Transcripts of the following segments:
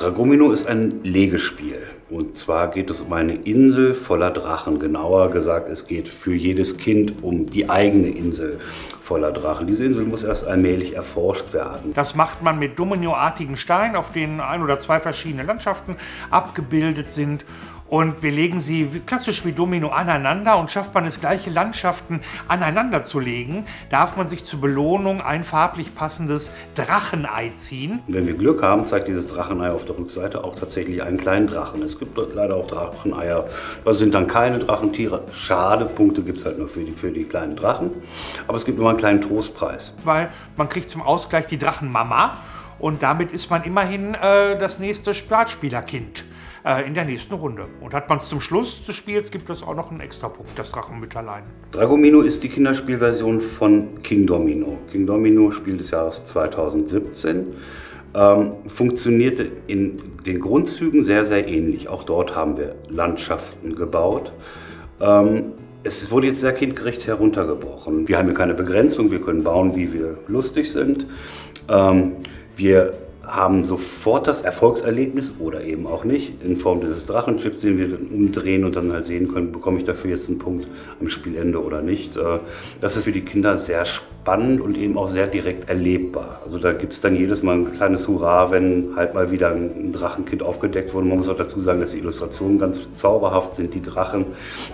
Dragomino ist ein Legespiel. Und zwar geht es um eine Insel voller Drachen. Genauer gesagt, es geht für jedes Kind um die eigene Insel voller Drachen. Diese Insel muss erst allmählich erforscht werden. Das macht man mit dominoartigen Steinen, auf denen 1 oder 2 verschiedene Landschaften abgebildet sind. Und wir legen sie klassisch wie Domino aneinander, und schafft man es, gleiche Landschaften aneinander zu legen, darf man sich zur Belohnung ein farblich passendes Drachenei ziehen. Wenn wir Glück haben, zeigt dieses Drachenei auf der Rückseite auch tatsächlich einen kleinen Drachen. Es gibt dort leider auch Dracheneier, da sind dann keine Drachentiere. Schade, Punkte gibt es halt nur für die kleinen Drachen. Aber es gibt immer einen kleinen Trostpreis. Weil man kriegt zum Ausgleich die Drachenmama, und damit ist man immerhin das nächste Startspielerkind in der nächsten Runde. Und hat man es zum Schluss des Spiels, gibt es auch noch einen Extrapunkt, das Drachenmütterlein. Dragomino ist die Kinderspielversion von King Domino. King Domino, Spiel des Jahres 2017. Funktionierte in den Grundzügen sehr, sehr ähnlich. Auch dort haben wir Landschaften gebaut. Es wurde jetzt sehr kindgerecht heruntergebrochen. Wir haben hier keine Begrenzung, wir können bauen, wie wir lustig sind. Wir haben sofort das Erfolgserlebnis oder eben auch nicht in Form dieses Drachenchips, den wir dann umdrehen und dann halt sehen können, bekomme ich dafür jetzt einen Punkt am Spielende oder nicht. Das ist für die Kinder sehr spannend und eben auch sehr direkt erlebbar. Also da gibt es dann jedes Mal ein kleines Hurra, wenn halt mal wieder ein Drachenkind aufgedeckt wurde. Man muss auch dazu sagen, dass die Illustrationen ganz zauberhaft sind. Die Drachen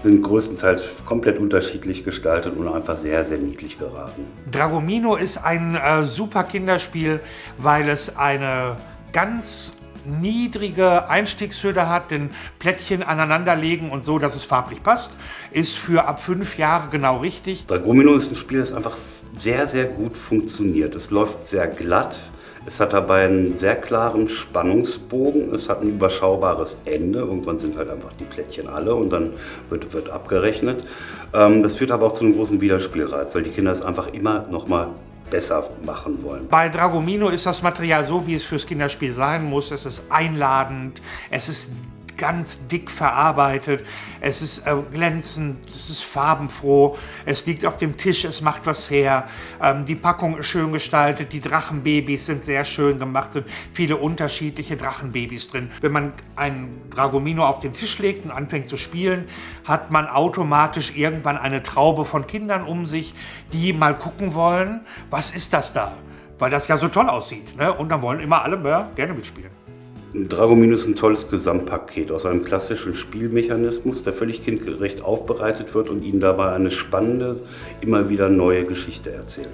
sind größtenteils komplett unterschiedlich gestaltet und einfach sehr, sehr niedlich geraten. Dragomino ist ein super Kinderspiel, weil es eine ganz niedrige Einstiegshürde hat, denn Plättchen aneinanderlegen und so, dass es farblich passt, ist für ab 5 Jahre genau richtig. Dragomino ist ein Spiel, das einfach sehr, sehr gut funktioniert. Es läuft sehr glatt. Es hat dabei einen sehr klaren Spannungsbogen, es hat ein überschaubares Ende. Irgendwann sind halt einfach die Plättchen alle und dann wird abgerechnet. Das führt aber auch zu einem großen Wiederspielreiz, weil die Kinder es einfach immer noch mal besser machen wollen. Bei Dragomino ist das Material so, wie es fürs Kinderspiel sein muss. Es ist einladend, es ist ganz dick verarbeitet, es ist glänzend, es ist farbenfroh, es liegt auf dem Tisch, es macht was her. Die Packung ist schön gestaltet, die Drachenbabys sind sehr schön gemacht, sind viele unterschiedliche Drachenbabys drin. Wenn man ein Dragomino auf den Tisch legt und anfängt zu spielen, hat man automatisch irgendwann eine Traube von Kindern um sich, die mal gucken wollen, was ist das da? Weil das ja so toll aussieht, ne? Und dann wollen immer alle gerne mitspielen. Dragomino ist ein tolles Gesamtpaket aus einem klassischen Spielmechanismus, der völlig kindgerecht aufbereitet wird und Ihnen dabei eine spannende, immer wieder neue Geschichte erzählt.